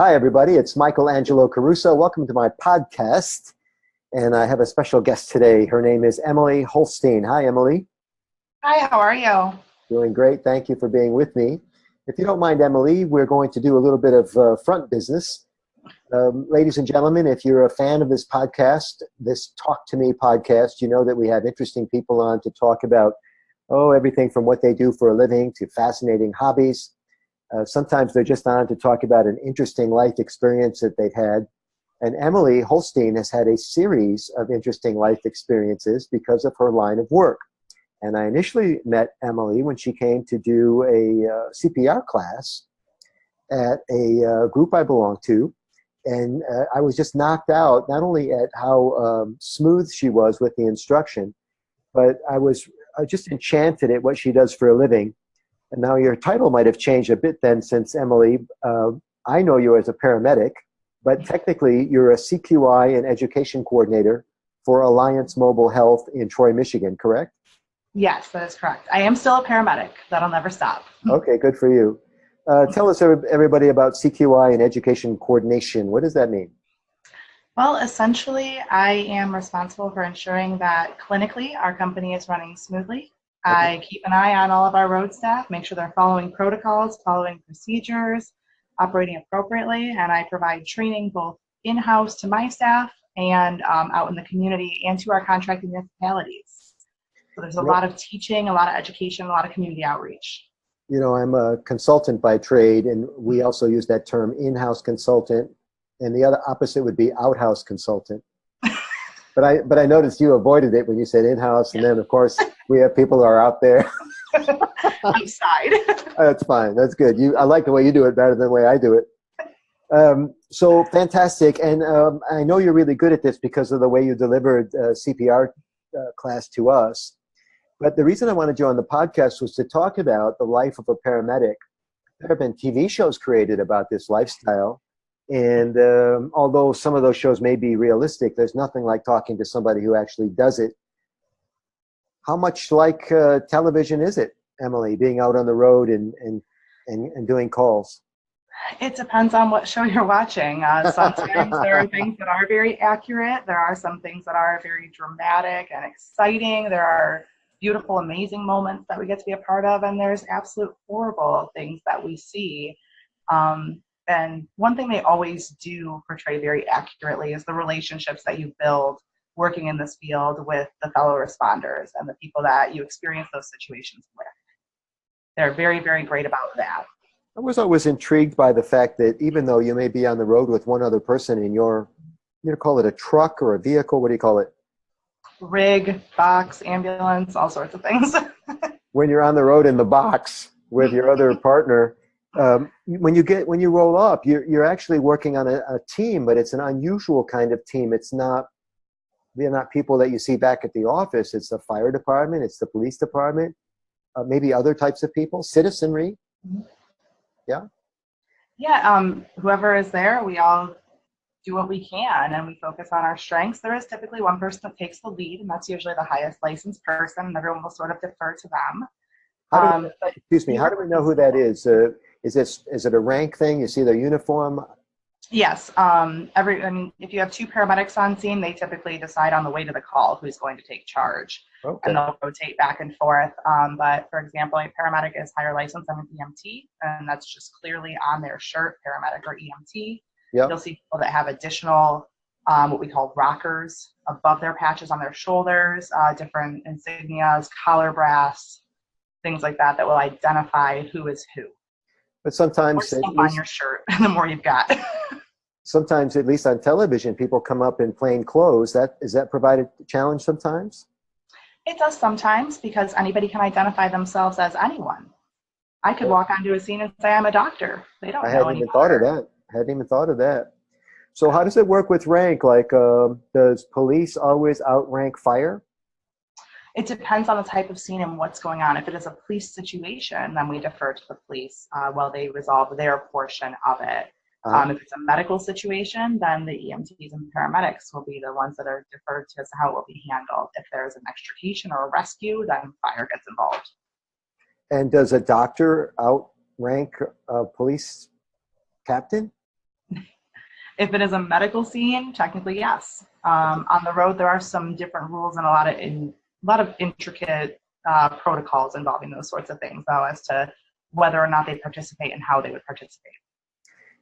Hi, everybody. It's Michael Angelo Caruso. Welcome to my podcast. And I have a special guest today. Her name is Emily Holstine. Hi, Emily. Hi, how are you? Doing great. Thank you for being with me. If you don't mind, Emily, we're going to do a little bit of front business. Ladies and gentlemen, if you're a fan of this podcast, this Talk to Me podcast, you know that we have interesting people on to talk about, everything from what they do for a living to fascinating hobbies. Sometimes they're just on to talk about an interesting life experience that they've had. And Emily Holstine has had a series of interesting life experiences because of her line of work. And I initially met Emily when she came to do a CPR class at a group I belong to. And I was just knocked out, not only at how smooth she was with the instruction, but I was just enchanted at what she does for a living. And now your title might have changed a bit then, since Emily, I know you as a paramedic, but technically you're a CQI and education coordinator for Alliance Mobile Health in Troy, Michigan, correct? Yes, that is correct. I am still a paramedic. That'll never stop. Okay, good for you. Tell us, everybody, about CQI and education coordination. What does that mean? Well, essentially, I am responsible for ensuring that clinically our company is running smoothly. Okay. I keep an eye on all of our road staff, make sure they're following protocols, following procedures, operating appropriately, and I provide training both in-house to my staff and out in the community and to our contracting municipalities. So there's a lot of teaching, a lot of education, a lot of community outreach. You know, I'm a consultant by trade, and we also use that term in-house consultant, and the other opposite would be outhouse consultant. But I noticed you avoided it when you said in-house, and then, of course, we have people who are out there. Outside. That's fine. That's good. I like the way you do it better than the way I do it. So fantastic. And I know you're really good at this because of the way you delivered CPR class to us. But the reason I wanted you on the podcast was to talk about the life of a paramedic. There have been TV shows created about this lifestyle. And although some of those shows may be realistic, there's nothing like talking to somebody who actually does it. How much like television is it, Emily, being out on the road and doing calls? It depends on what show you're watching. Sometimes there are things that are very accurate. There are some things that are very dramatic and exciting. There are beautiful, amazing moments that we get to be a part of, and there's absolute horrible things that we see. And one thing they always do portray very accurately is the relationships that you build working in this field with the fellow responders and the people that you experience those situations with. They're very, very great about that. I was always intrigued by the fact that even though you may be on the road with one other person in your, call it a truck or a vehicle, what do you call it? Rig, box, ambulance, all sorts of things. When you're on the road in the box with your other partner, when you roll up, you're actually working on a team, but it's an unusual kind of team. They're not people that you see back at the office. It's the fire department, it's the police department, maybe other types of people, citizenry. Yeah. Yeah. Whoever is there, we all do what we can, and we focus on our strengths. There is typically one person that takes the lead, and that's usually the highest licensed person, and everyone will sort of defer to them. Excuse me. How do we know who that is? Is it a rank thing? You see their uniform? Yes. If you have two paramedics on scene, they typically decide on the way to the call who's going to take charge. Okay. And they'll rotate back and forth. But for example, a paramedic is higher licensed than an EMT, and that's just clearly on their shirt, paramedic or EMT. Yep. You'll see people that have additional what we call rockers above their patches on their shoulders, different insignias, collar brass, things like that will identify who is who. But sometimes more stuff on your shirt, the more you've got. Sometimes, at least on television, people come up in plain clothes. Is that provided a challenge sometimes? It does sometimes, because anybody can identify themselves as anyone. I could walk onto a scene and say I'm a doctor. They don't know any better. I hadn't even thought of that. So how does it work with rank? Like, does police always outrank fire? It depends on the type of scene and what's going on. If it is a police situation, then we defer to the police while they resolve their portion of it. If it's a medical situation, then the EMTs and paramedics will be the ones that are deferred to as to how it will be handled. If there's an extrication or a rescue, then fire gets involved. And does a doctor outrank a police captain? If it is a medical scene, technically yes. On the road, there are some different rules and a lot of intricate protocols involving those sorts of things, though, as to whether or not they participate and how they would participate.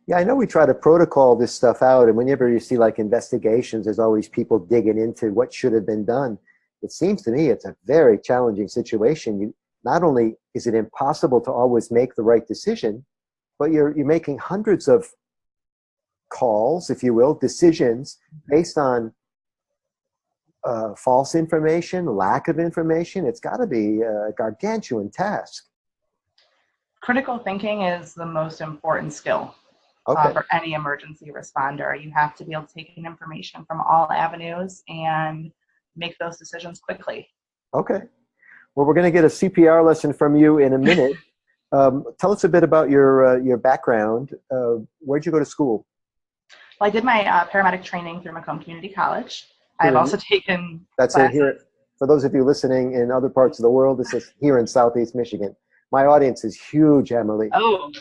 Yeah, I know we try to protocol this stuff out, and whenever you see like investigations, there's always people digging into what should have been done. It seems to me it's a very challenging situation. Not only is it impossible to always make the right decision, but you're making hundreds of calls, if you will, decisions based on false information, lack of information. It's got to be a gargantuan task. Critical thinking is the most important skill. Okay. For any emergency responder. You have to be able to take in information from all avenues and make those decisions quickly. Okay. Well, we're going to get a CPR lesson from you in a minute. Tell us a bit about your background. Where'd you go to school? Well, I did my paramedic training through Macomb Community College. I've also taken That's it here. For those of you listening in other parts of the world, this is here in Southeast Michigan. My audience is huge, Emily. Oh.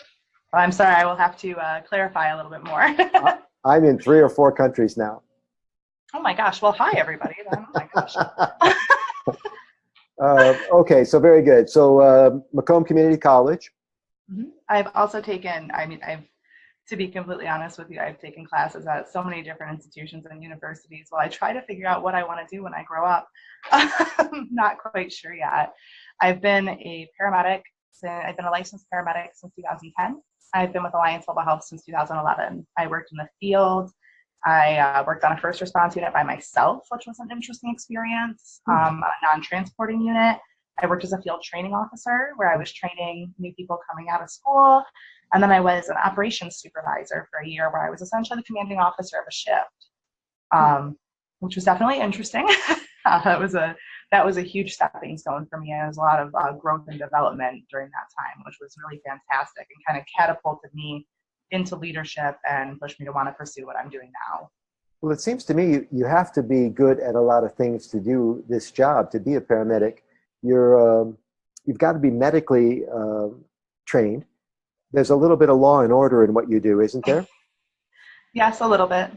Well, I'm sorry, I will have to clarify a little bit more. I'm in 3 or 4 countries now. Oh my gosh, well, hi everybody. Oh my gosh. Okay, so very good. So Macomb Community College. Mm-hmm. I've also taken, to be completely honest with you, I've taken classes at so many different institutions and universities. Well, I try to figure out what I want to do when I grow up. Not quite sure yet. I've been a licensed paramedic since 2010. I've been with Alliance Global Health since 2011. I worked in the field. I worked on a first response unit by myself, which was an interesting experience, a non-transporting unit. I worked as a field training officer where I was training new people coming out of school. And then I was an operations supervisor for a year where I was essentially the commanding officer of a shift, which was definitely interesting. That was a huge stepping stone for me. And there was a lot of growth and development during that time, which was really fantastic and kind of catapulted me into leadership and pushed me to want to pursue what I'm doing now. Well, it seems to me you have to be good at a lot of things to do this job, to be a paramedic. You've got to be medically trained. There's a little bit of law and order in what you do, isn't there? Yes, a little bit.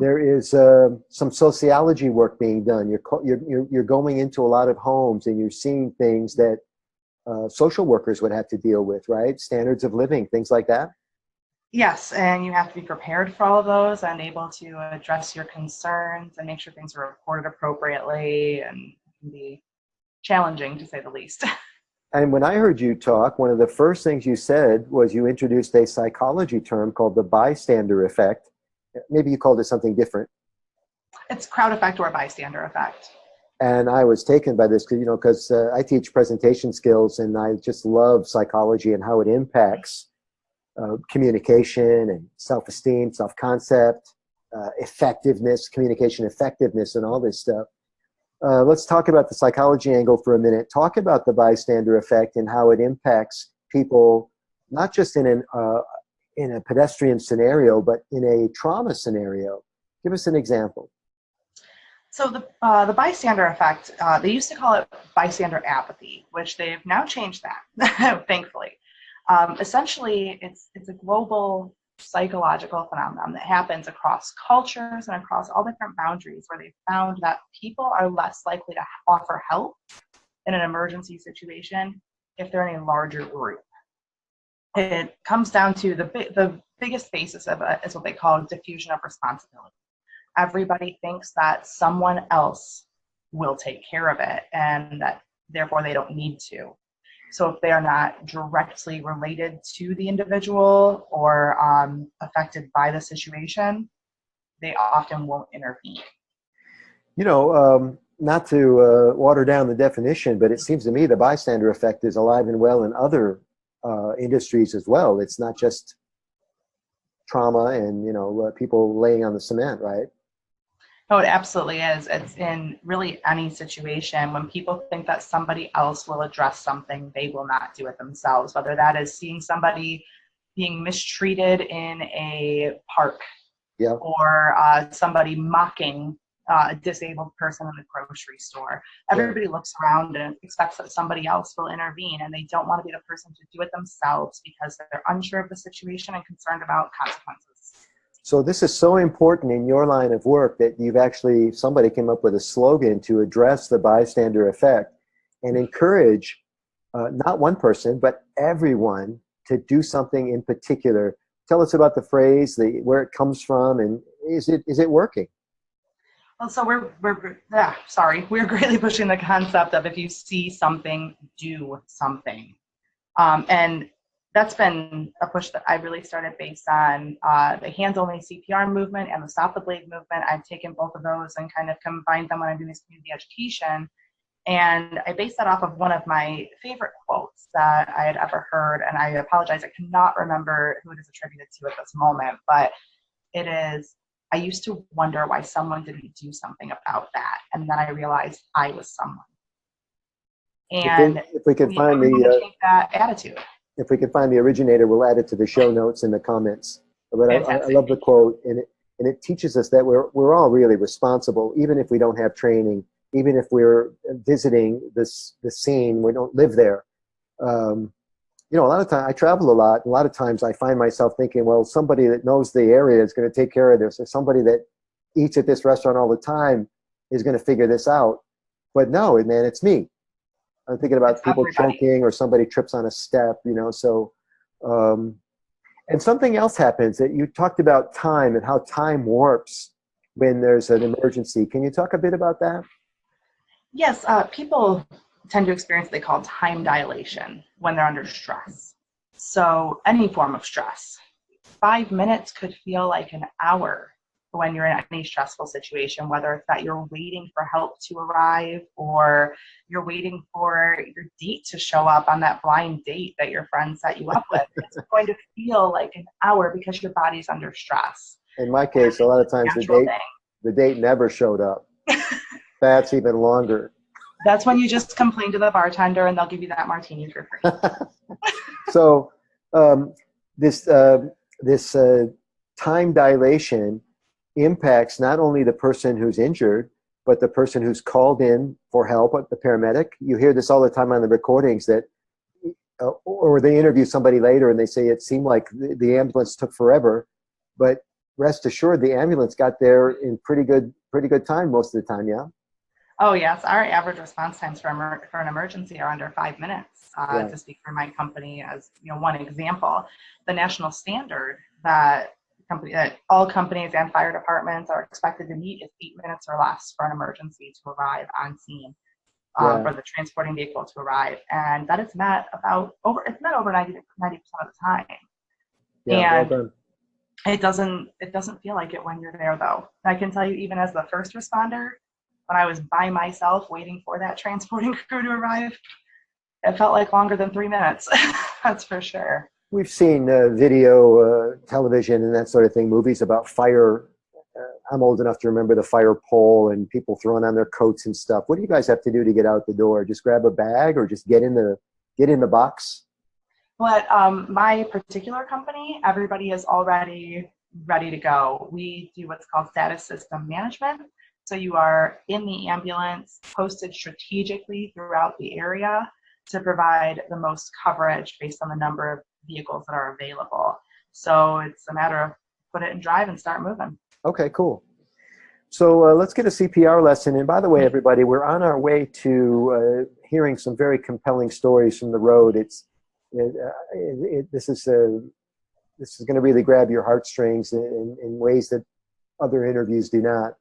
There is some sociology work being done. You're going into a lot of homes and you're seeing things that social workers would have to deal with, right? Standards of living, things like that. Yes, and you have to be prepared for all of those and able to address your concerns and make sure things are reported appropriately, and it can be challenging to say the least. And when I heard you talk, one of the first things you said was you introduced a psychology term called the bystander effect. Maybe you called it something different. It's crowd effect or bystander effect. And I was taken by this because I teach presentation skills, and I just love psychology and how it impacts communication and self-esteem, self-concept, effectiveness, communication effectiveness, and all this stuff. Let's talk about the psychology angle for a minute. Talk about the bystander effect and how it impacts people, not just in a pedestrian scenario, but in a trauma scenario. Give us an example. So the bystander effect, they used to call it bystander apathy, which they've now changed that, thankfully. Essentially, it's a global psychological phenomenon that happens across cultures and across all different boundaries, where they found that people are less likely to offer help in an emergency situation if they're in a larger group. It comes down to the biggest basis of it is what they call diffusion of responsibility. Everybody thinks that someone else will take care of it and that therefore they don't need to. So if they are not directly related to the individual or affected by the situation, they often won't intervene. Not to water down the definition, but it seems to me the bystander effect is alive and well in other industries as well. It's not just trauma and, people laying on the cement, right? No, it absolutely is. It's in really any situation. When people think that somebody else will address something, they will not do it themselves, whether that is seeing somebody being mistreated in a park, yeah, or somebody mocking a disabled person in the grocery store. Everybody looks around and expects that somebody else will intervene, and they don't want to be the person to do it themselves because they're unsure of the situation and concerned about consequences. So this is so important in your line of work that you've actually, somebody came up with a slogan to address the bystander effect and encourage not one person, but everyone to do something in particular. Tell us about the phrase, where it comes from, and is it working? Well, so we're greatly pushing the concept of if you see something, do something. And that's been a push that I really started based on the hands-only CPR movement and the stop the bleed movement. I've taken both of those and kind of combined them when I'm doing this community education. And I based that off of one of my favorite quotes that I had ever heard. And I apologize, I cannot remember who it is attributed to at this moment, but it is, I used to wonder why someone didn't do something about that. And then I realized I was someone. And if we can find change that attitude. If we can find the originator, we'll add it to the show notes in the comments. But I love the quote, and it teaches us that we're all really responsible, even if we don't have training, even if we're visiting the scene, we don't live there. A lot of times I travel a lot. A lot of times I find myself thinking, well, somebody that knows the area is going to take care of this, or somebody that eats at this restaurant all the time is going to figure this out. But no, man, it's me. I'm thinking about people choking or somebody trips on a step, so, and something else happens that you talked about time and how time warps when there's an emergency. Can you talk a bit about that? Yes, people tend to experience what they call time dilation when they're under stress. So any form of stress, 5 minutes could feel like an hour when you're in any stressful situation, whether it's that you're waiting for help to arrive or you're waiting for your date to show up on that blind date that your friend set you up with. It's going to feel like an hour because your body's under stress. In my case, a lot of times the date never showed up. That's even longer. That's when you just complain to the bartender and they'll give you that martini for free. So this time dilation impacts not only the person who's injured, but the person who's called in for help, the paramedic. You hear this all the time on the recordings that, or they interview somebody later and they say it seemed like the ambulance took forever, but rest assured the ambulance got there in pretty good time most of the time, yeah? Oh yes, our average response times for an emergency are under 5 minutes. To speak for my company as one example, the national standard that all companies and fire departments are expected to meet is 8 minutes or less for an emergency to arrive on scene, for the transporting vehicle to arrive, and that is met over 90% of the time. Yeah, and well done. It doesn't feel like it when you're there though. I can tell you, even as the first responder, when I was by myself waiting for that transporting crew to arrive, it felt like longer than 3 minutes. That's for sure. We've seen video, television, and that sort of thing, movies about fire. I'm old enough to remember the fire pole and people throwing on their coats and stuff. What do you guys have to do to get out the door? Just grab a bag or just get in the box? But my particular company, everybody is already ready to go. We do what's called status system management. So you are in the ambulance, posted strategically throughout the area to provide the most coverage based on the number of vehicles that are available. So it's a matter of put it in drive and start moving. Okay, cool. So let's get a CPR lesson. And by the way, everybody, we're on our way to hearing some very compelling stories from the road. This is going to really grab your heartstrings in ways that other interviews do not.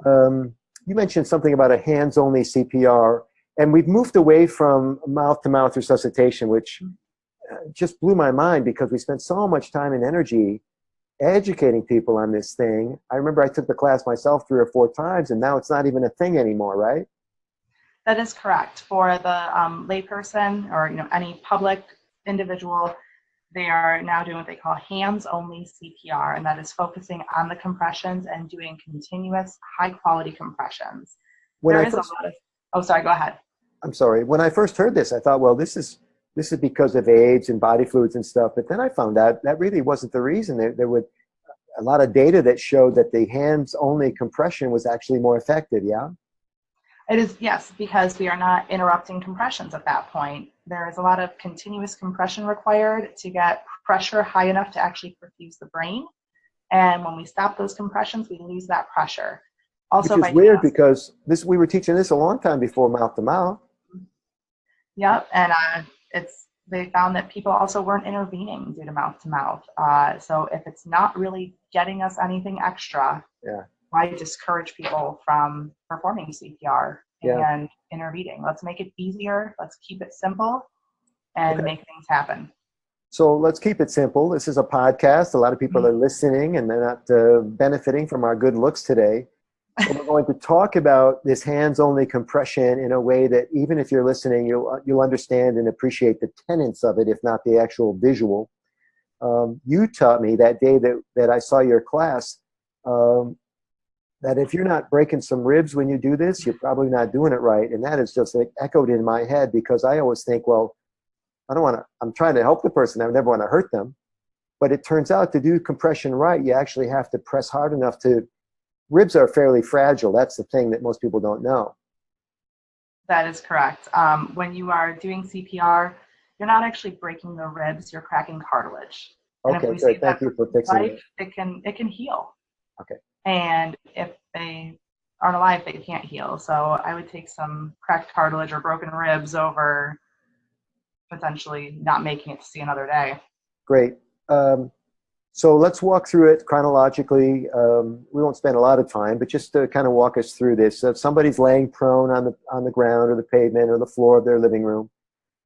You mentioned something about a hands-only CPR, and we've moved away from mouth-to-mouth resuscitation, which just blew my mind because we spent so much time and energy educating people on this thing. I remember I took the class myself 3 or 4 times, and now it's not even a thing anymore, right? That is correct. For the layperson or any public individual, they are now doing what they call hands-only CPR, and that is focusing on the compressions and doing continuous, high-quality compressions. Oh, sorry, go ahead. I'm sorry. When I first heard this, I thought, well, this is because of AIDS and body fluids and stuff. But then I found out that really wasn't the reason. There was a lot of data that showed that the hands-only compression was actually more effective, yeah? It is, yes, because we are not interrupting compressions at that point. There is a lot of continuous compression required to get pressure high enough to actually perfuse the brain. And when we stop those compressions, we lose that pressure. Also, which is weird because we were teaching this a long time before mouth to mouth. Yep, and they found that people also weren't intervening due to mouth to mouth. So if it's not really getting us anything extra, why discourage people from performing CPR and intervening? Let's make it easier. Let's keep it simple and make things happen. So let's keep it simple. This is a podcast. A lot of people are listening and they're not benefiting from our good looks today. So we're going to talk about this hands-only compression in a way that even if you're listening, you'll understand and appreciate the tenets of it, if not the actual visual. You taught me that day that I saw your class that if you're not breaking some ribs when you do this, you're probably not doing it right. And that is just like echoed in my head because I always think, well, I'm trying to help the person. I never want to hurt them. But it turns out to do compression right, you actually have to press hard enough to. Ribs are fairly fragile. That's the thing that most people don't know. That is correct. When you are doing CPR, you're not actually breaking the ribs, you're cracking cartilage. Okay, good. Thank you for fixing it. It can heal. Okay. And if they aren't alive, they can't heal. So I would take some cracked cartilage or broken ribs over potentially not making it to see another day. Great. So let's walk through it chronologically. We won't spend a lot of time, but just to kind of walk us through this. If somebody's laying prone on the ground or the pavement or the floor of their living room,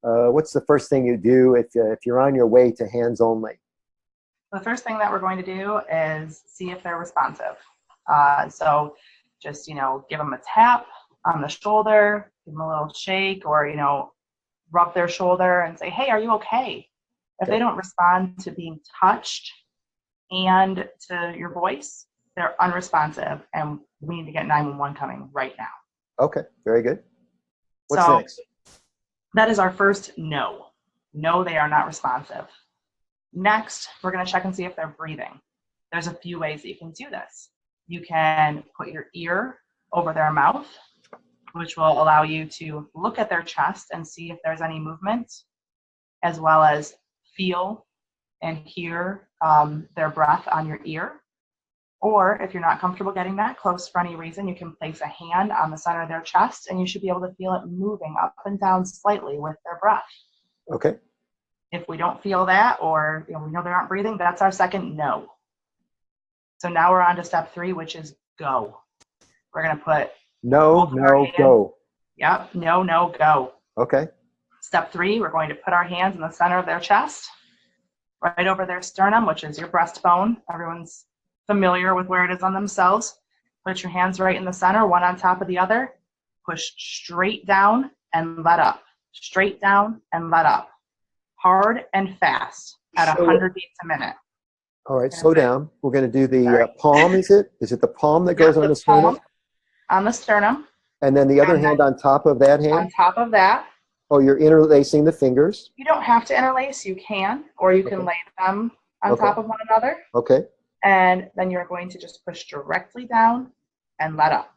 what's the first thing you do if you're on your way to hands only? The first thing that we're going to do is see if they're responsive. So just, give them a tap on the shoulder, give them a little shake, or, rub their shoulder and say, hey, are you okay? If they don't respond to being touched and to your voice, they're unresponsive, and we need to get 911 coming right now. Okay, very good. What's next? That is our first no. No, they are not responsive. Next, we're going to check and see if they're breathing. There's a few ways that you can do this. You can put your ear over their mouth, which will allow you to look at their chest and see if there's any movement, as well as feel and hear their breath on your ear. Or if you're not comfortable getting that close for any reason, you can place a hand on the center of their chest and you should be able to feel it moving up and down slightly with their breath. Okay. If we don't feel that, or we know they aren't breathing, that's our second no. So now we're on to step 3, which is go. We're going to put no, go. Yep, no, go. Okay. Step 3, we're going to put our hands in the center of their chest, right over their sternum, which is your breastbone. Everyone's familiar with where it is on themselves. Put your hands right in the center, one on top of the other. Push straight down and let up. Straight down and let up. Hard and fast at 100 beats a minute. All right, slow down. We're going to do the palm, is it? Is it the palm that goes on the sternum? On the sternum. And then the other hand on top of that hand? On top of that. Oh, you're interlacing the fingers? You don't have to interlace. You can, or you can lay them on top of one another. Okay. And then you're going to just push directly down and let up.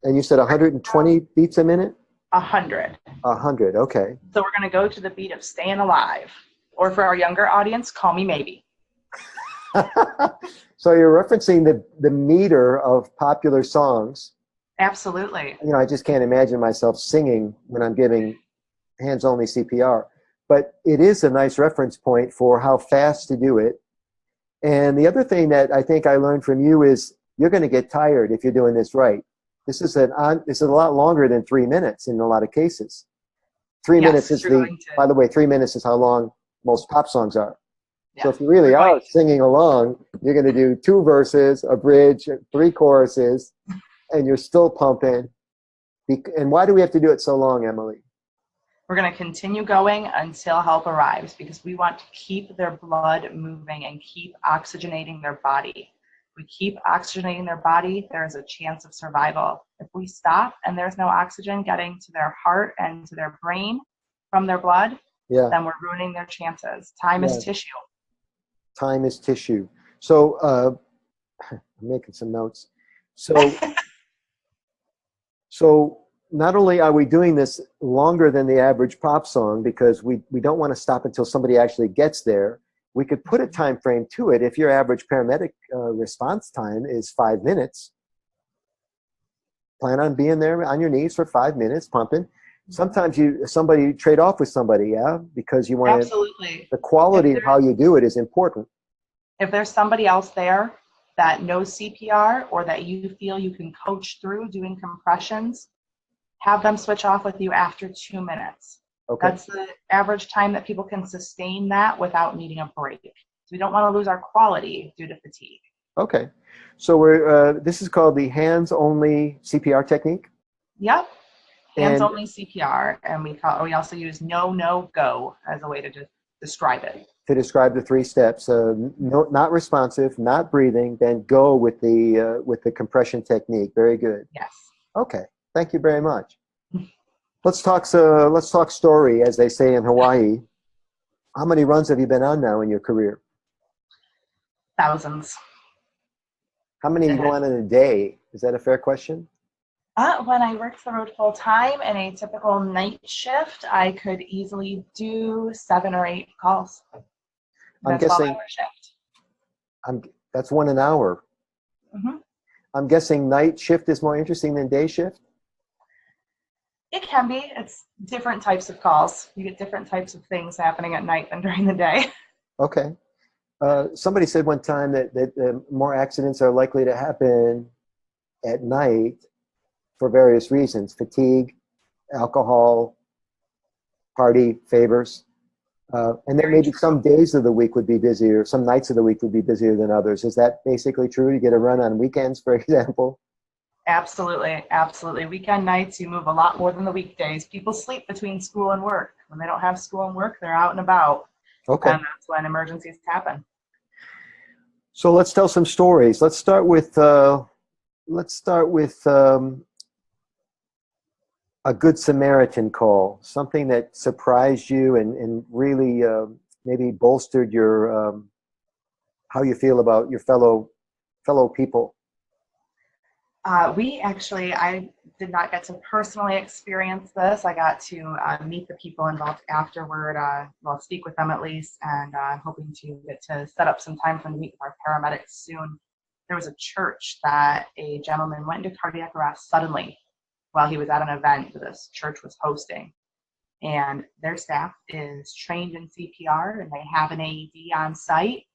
And you said 120 beats a minute? 100. 100, okay. So we're going to go to the beat of Staying Alive. Or for our younger audience, Call Me Maybe. So you're referencing the meter of popular songs. Absolutely. I just can't imagine myself singing when I'm giving hands-only CPR. But it is a nice reference point for how fast to do it. And the other thing that I think I learned from you is you're going to get tired if you're doing this right. This is a lot longer than 3 minutes in a lot of cases. 3 minutes is by the way, 3 minutes is how long most pop songs are. Yeah. So if you really are singing along, you're going to do 2 verses, a bridge, 3 choruses, and you're still pumping. And why do we have to do it so long, Emily? We're going to continue going until help arrives because we want to keep their blood moving and keep oxygenating their body. If we keep oxygenating their body, there is a chance of survival. If we stop and there's no oxygen getting to their heart and to their brain from their blood, then we're ruining their chances. Time is tissue. Time is tissue. So I'm making some notes. So not only are we doing this longer than the average pop song because we don't want to stop until somebody actually gets there, we could put a time frame to it. If your average paramedic response time is 5 minutes, plan on being there on your knees for 5 minutes, pumping. Sometimes somebody trade off with somebody, yeah, because you want Absolutely. the quality of how you do it is important. If there's somebody else there that knows CPR or that you feel you can coach through doing compressions, have them switch off with you after 2 minutes. Okay. That's the average time that people can sustain that without needing a break. So we don't want to lose our quality due to fatigue. Okay. So this is called the hands-only CPR technique? Yep. Hands-only CPR, and we also use no-go as a way to describe it. To describe the 3 steps: no, not responsive, not breathing, then go with the compression technique. Very good. Yes. Okay. Thank you very much. Let's talk story, as they say in Hawaii. How many runs have you been on now in your career? Thousands. How many you go on in a day? Is that a fair question? When I worked the road full time in a typical night shift, I could easily do 7 or 8 calls. I'm guessing. Shift. That's 1 an hour. Mm-hmm. I'm guessing night shift is more interesting than day shift? It can be. It's different types of calls. You get different types of things happening at night than during the day. Okay. Somebody said one time that more accidents are likely to happen at night for various reasons: fatigue, alcohol, party favors. And then maybe some days of the week would be busier, some nights of the week would be busier than others. Is that basically true? You get a run on weekends, for example? Absolutely, absolutely. Weekend nights, you move a lot more than the weekdays. People sleep between school and work. When they don't have school and work, they're out and about. Okay. And that's when emergencies happen. So let's tell some stories. Let's start with a Good Samaritan call, something that surprised you and really maybe bolstered your how you feel about your fellow people. I did not get to personally experience this. I got to meet the people involved afterward, speak with them at least, and I'm hoping to get to set up some time for them to meet with our paramedics soon. There was a church that a gentleman went into cardiac arrest suddenly while he was at an event that this church was hosting. And their staff is trained in CPR, and they have an AED on site.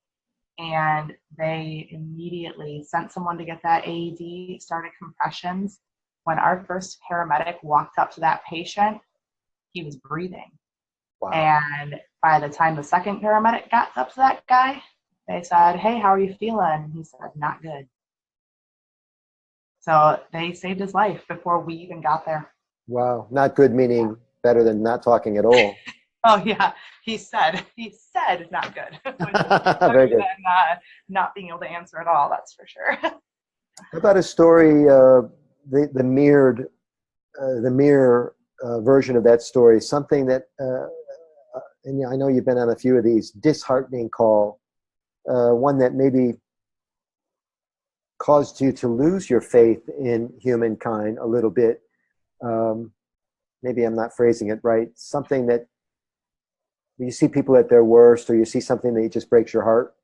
And they immediately sent someone to get that AED, started compressions. When our first paramedic walked up to that patient, he was breathing. Wow. And by the time the second paramedic got up to that guy, they said, "Hey, how are you feeling?" And he said, "Not good." So they saved his life before we even got there. Wow. Not good meaning better than not talking at all. Oh yeah, he said not good. Very good. Than not being able to answer at all, that's for sure. How about a story, the mirror version of that story, something that, and I know you've been on a few of these, disheartening call, one that maybe caused you to lose your faith in humankind a little bit. Maybe I'm not phrasing it right. Something that you see people at their worst, or you see something that just breaks your heart.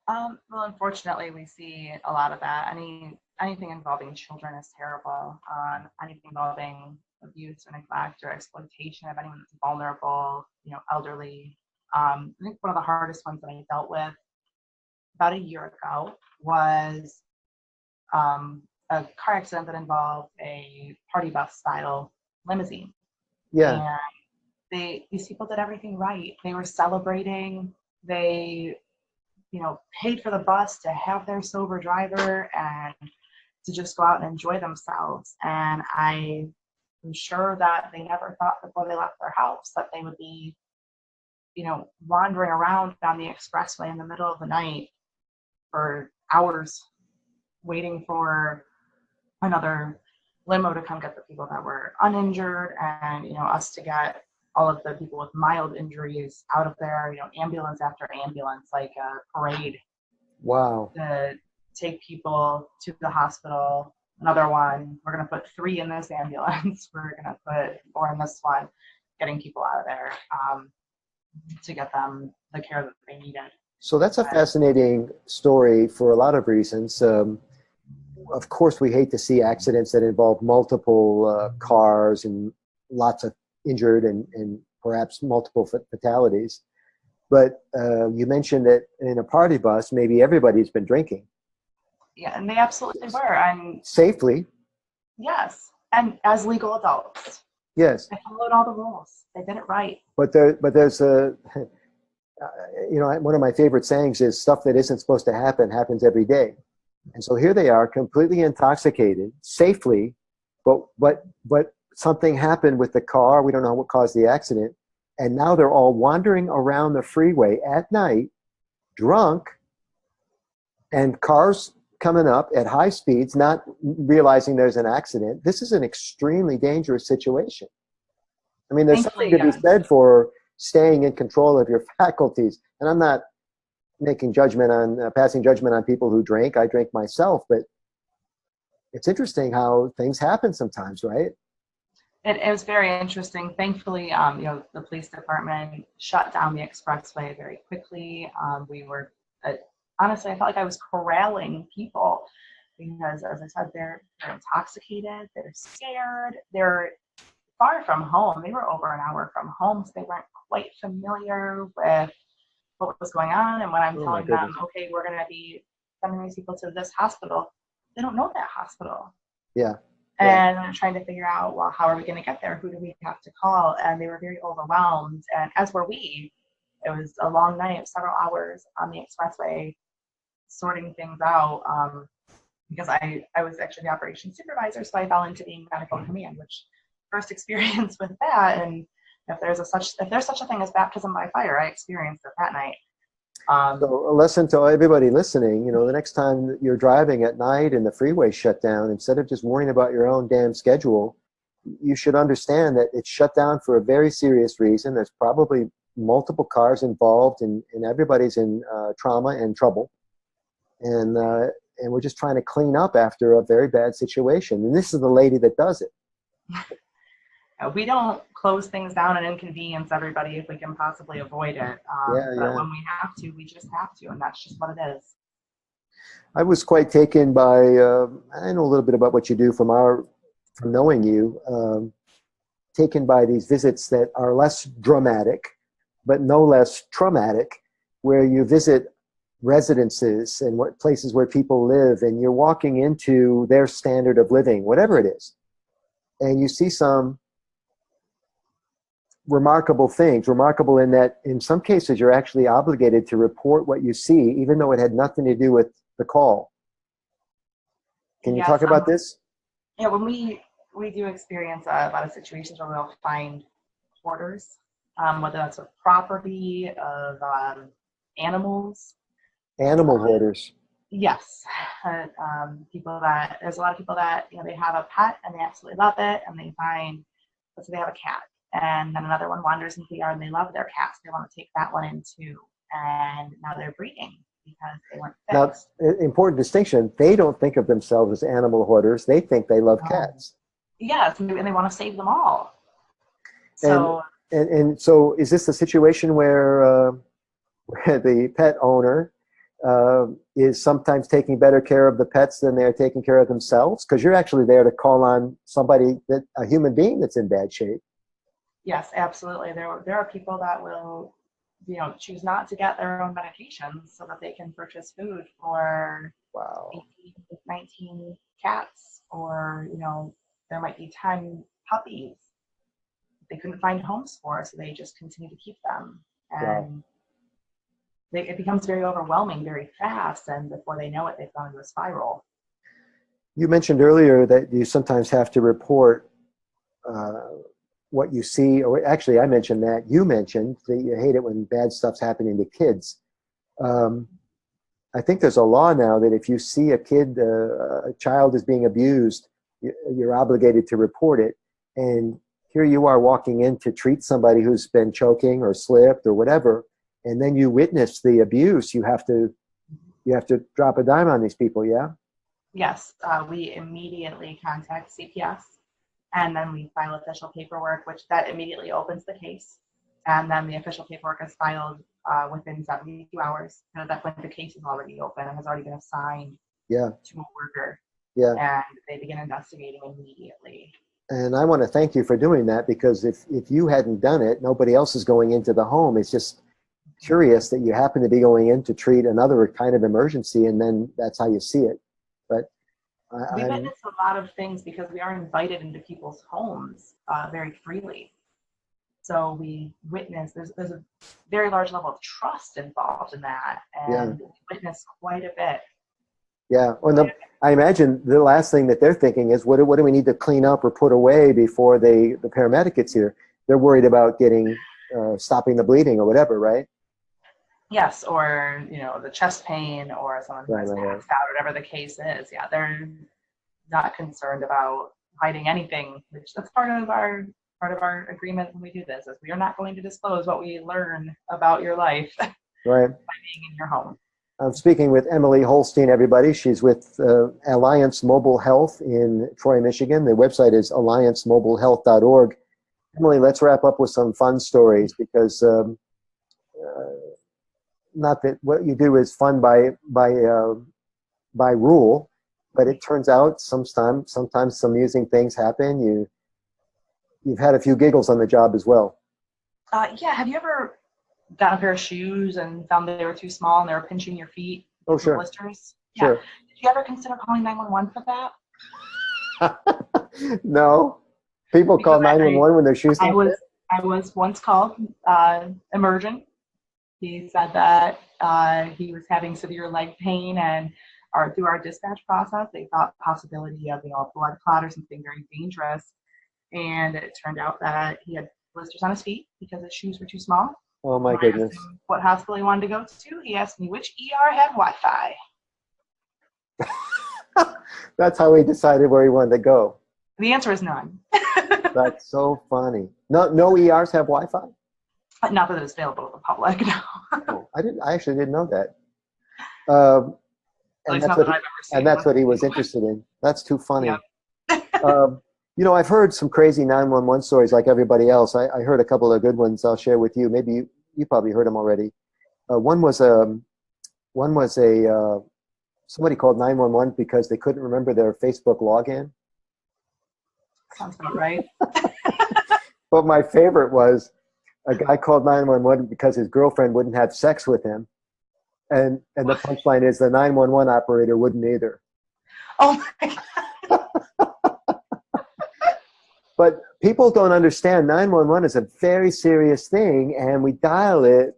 Well, unfortunately, we see a lot of that. Anything involving children is terrible. Anything involving abuse or neglect or exploitation of anyone that's vulnerable, elderly. I think one of the hardest ones that I dealt with about a year ago was a car accident that involved a party bus style limousine. Yeah. And these people did everything right. They were celebrating. They, paid for the bus to have their sober driver and to just go out and enjoy themselves. And I am sure that they never thought before they left their house that they would be, wandering around down the expressway in the middle of the night for hours waiting for another limo to come get the people that were uninjured and, us to get all of the people with mild injuries out of there, ambulance after ambulance, like a parade. Wow. To take people to the hospital. Another one, we're going to put 3 in this ambulance. We're going to put 4 in this one, getting people out of there to get them the care that they needed. So that's a fascinating story for a lot of reasons. Of course, we hate to see accidents that involve multiple cars and lots of injured and perhaps multiple fatalities. But you mentioned that in a party bus, maybe everybody's been drinking. Yeah, and they absolutely were. And safely. yes, and as legal adults. Yes. They followed all the rules. They did it right. But there's a, one of my favorite sayings is stuff that isn't supposed to happen happens every day. And so here they are, completely intoxicated, safely, but something happened with the car. We don't know what caused the accident. And now they're all wandering around the freeway at night, drunk, and cars coming up at high speeds, not realizing there's an accident. This is an extremely dangerous situation. I mean, there's something to be said for staying in control of your faculties. And I'm not making passing judgment on people who drink. I drink myself, but it's interesting how things happen sometimes, right? It was very interesting. Thankfully, the police department shut down the expressway very quickly. We were, honestly, I felt like I was corralling people because, as I said, they're intoxicated, they're scared, they're far from home. They were over an hour from home, so they weren't quite familiar with what was going on. And when I'm telling them, okay, we're going to be sending these people to this hospital, they don't know that hospital. Yeah. And I'm trying to figure out, well, how are we going to get there? Who do we have to call? And they were very overwhelmed. And as were we. It was a long night, several hours on the expressway, sorting things out. Because I was actually the operations supervisor, so I fell into being medical command, which first experience with that. And if there's such a thing as baptism by fire, I experienced it that night. So a lesson to everybody listening, the next time you're driving at night and the freeway shut down, instead of just worrying about your own damn schedule, you should understand that it's shut down for a very serious reason. There's probably multiple cars involved and everybody's in trauma and trouble. And we're just trying to clean up after a very bad situation. And this is the lady that does it. We don't close things down and inconvenience everybody if we can possibly avoid it. But when we have to, we just have to, and that's just what it is. I was quite taken by, I know a little bit about what you do from knowing you, taken by these visits that are less dramatic, but no less traumatic, where you visit residences and places where people live, and you're walking into their standard of living, whatever it is, and you see some remarkable things, remarkable in that in some cases you're actually obligated to report what you see, even though it had nothing to do with the call. Can you talk about this? Yeah, when we do experience a lot of situations where we'll find hoarders, whether that's of property, of animals. Animal hoarders. Yes. There's a lot of people that, they have a pet and they absolutely love it, and they find, let's say they have a cat, and then another one wanders into the yard and they love their cats. They want to take that one in too. And now they're breeding because they weren't fixed. Now, important distinction, they don't think of themselves as animal hoarders. They think they love cats. Yes, and they want to save them all. So, and so is this a situation where the pet owner is sometimes taking better care of the pets than they're taking care of themselves? Because you're actually there to call on a human being that's in bad shape. Yes, absolutely. There are people that will, choose not to get their own medications so that they can purchase food for 18, 19 cats, or, there might be 10 puppies they couldn't find homes for, so they just continue to keep them. And it becomes very overwhelming very fast, and before they know it, they've gone into a spiral. You mentioned earlier that you sometimes have to report what you see, or actually I mentioned that. You mentioned that you hate it when bad stuff's happening to kids. I think there's a law now that if you see a child is being abused, you're obligated to report it. And here you are walking in to treat somebody who's been choking or slipped or whatever, and then you witness the abuse. You have to drop a dime on these people, yeah? Yes, we immediately contact CPS, and then we file official paperwork, which that immediately opens the case. And then the official paperwork is filed within 72 hours. And at that point, the case is already open and has already been assigned Yeah. to a worker. Yeah. And they begin investigating immediately. And I want to thank you for doing that, because if you hadn't done it, nobody else is going into the home. It's just curious that you happen to be going in to treat another kind of emergency, and then that's how you see it. But we witness a lot of things because we are invited into people's homes very freely. So we witness, there's a very large level of trust involved in that, and we witness quite a bit. Yeah, well, I imagine the last thing that they're thinking is, what do we need to clean up or put away before the paramedic gets here? They're worried about getting, stopping the bleeding or whatever, right? Yes, or, you know, the chest pain, or someone who has passed out, whatever the case is. Yeah, they're not concerned about hiding anything, which that's part of our agreement when we do this, is we are not going to disclose what we learn about your life by being in your home. I'm speaking with Emily Holstine, everybody. She's with Alliance Mobile Health in Troy, Michigan. The website is alliancemobilehealth.org. Emily, let's wrap up with some fun stories, because not that what you do is fun by rule, but it turns out sometimes some amusing things happen. You've had a few giggles on the job as well. Yeah, have you ever got a pair of shoes and found that they were too small and they were pinching your feet? Oh, sure. Blisters? Yeah. Sure. Did you ever consider calling 911 for that? No. People call 911 when their shoes don't fit? I was once called emergent. He said that he was having severe leg pain, and through our dispatch process, they thought possibility of, a blood clot or something very dangerous. And it turned out that he had blisters on his feet because his shoes were too small. Oh, my goodness. Asked him what hospital he wanted to go to. He asked me which ER had Wi-Fi. That's how he decided where he wanted to go. The answer is none. That's so funny. No ERs have Wi-Fi? Not that it's available to the public, no. Oh, I actually didn't know that. And that's what he was interested in. That's too funny. Yep. I've heard some crazy 911 stories like everybody else. I heard a couple of good ones I'll share with you. Maybe you probably heard them already. One was somebody called 911 because they couldn't remember their Facebook login. Sounds about right. But my favorite was a guy called 911 because his girlfriend wouldn't have sex with him. And the punchline is the 911 operator wouldn't either. Oh my God. But people don't understand 911 is a very serious thing, and we dial it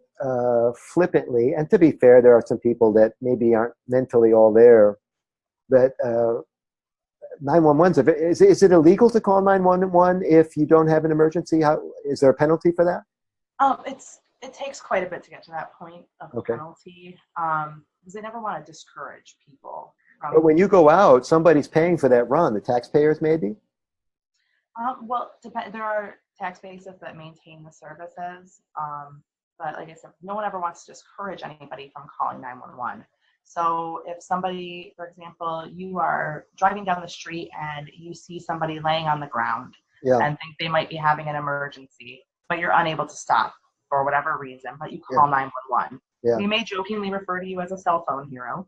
flippantly. And to be fair, there are some people that maybe aren't mentally all there. But 911 is it illegal to call 911 if you don't have an emergency? Is there a penalty for that? It takes quite a bit to get to that point of the penalty, because they never want to discourage people. But when you go out, somebody's paying for that run. The taxpayers, maybe. Well, there are tax bases that maintain the services, but like I said, no one ever wants to discourage anybody from calling 911. So if somebody, for example, you are driving down the street and you see somebody laying on the ground and think they might be having an emergency, but you're unable to stop for whatever reason, but you call 911. We may jokingly refer to you as a cell phone hero,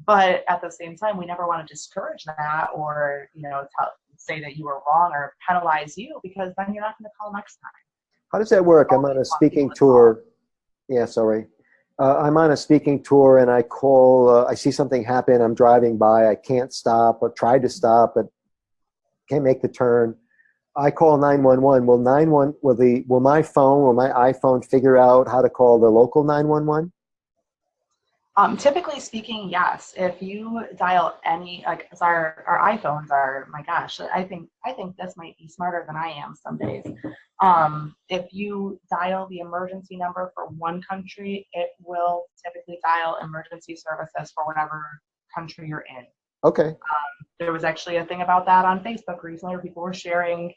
but at the same time, we never want to discourage that or, say that you were wrong or penalize you, because then you're not going to call next time. How does that work? I'm on a speaking tour. Yeah, sorry. I'm on a speaking tour and I call, I see something happen. I'm driving by. I can't stop or tried to stop, but can't make the turn. I call 911. Will my iPhone figure out how to call the local 911? Typically speaking, yes. If you dial any, cause our iPhones are, my gosh, I think this might be smarter than I am some days. If you dial the emergency number for one country, it will typically dial emergency services for whatever country you're in. Okay. There was actually a thing about that on Facebook recently where people were sharing,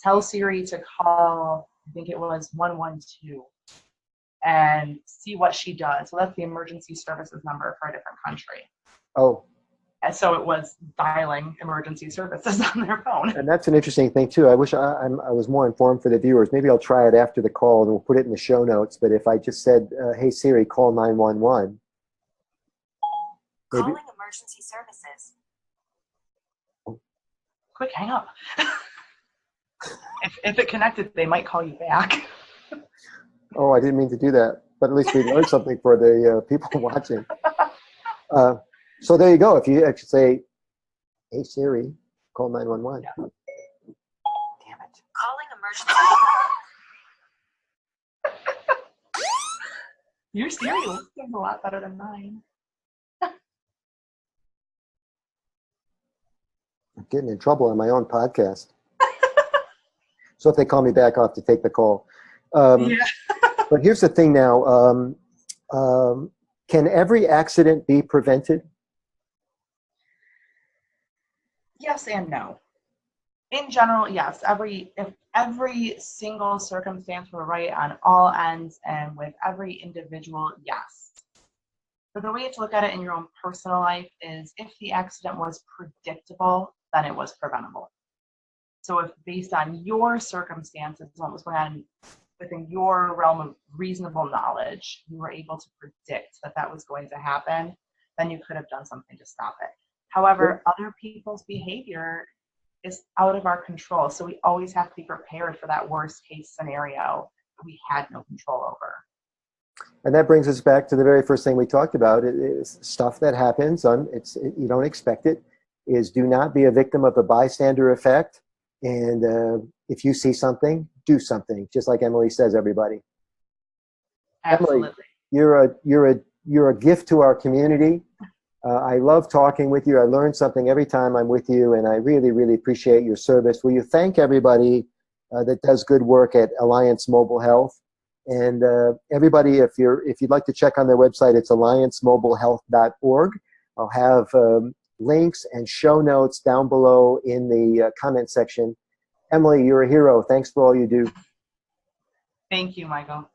tell Siri to call, I think it was 112. And see what she does. So that's the emergency services number for a different country. Oh, And so it was dialing emergency services on their phone. And that's an interesting thing too. I wish I was more informed for the viewers. Maybe I'll try it after the call and we'll put it in the show notes. But if I just said, hey Siri, call 911. Calling emergency services. Quick, hang up. if it connected, they might call you back. Oh, I didn't mean to do that. But at least we learned something for the people watching. So there you go. If you actually say, hey Siri, call 911. Yeah. Damn it. Calling emergency. Your Siri looks a lot better than mine. I'm getting in trouble on my own podcast. So if they call me back, I'll have to take the call. Yeah. But here's the thing now. Can every accident be prevented? Yes and no. In general, yes. If every single circumstance were right on all ends and with every individual, yes. But the way to look at it in your own personal life is if the accident was predictable, then it was preventable. So if based on your circumstances, what was going on within your realm of reasonable knowledge, you were able to predict that that was going to happen, then you could have done something to stop it. However, other people's behavior is out of our control. So we always have to be prepared for that worst case scenario that we had no control over. And that brings us back to the very first thing we talked about. It is stuff that happens. You don't expect it. Is do not be a victim of the bystander effect. And if you see something, do something. Just like Emily says, everybody. Absolutely. Emily, you're a gift to our community. I love talking with you. I learn something every time I'm with you, and I really, really appreciate your service. Will you thank everybody that does good work at Alliance Mobile Health? And everybody, if you'd like to check on their website, it's alliancemobilehealth.org. I'll have links and show notes down below in the comment section. Emily, you're a hero. Thanks for all you do. Thank you, Michael.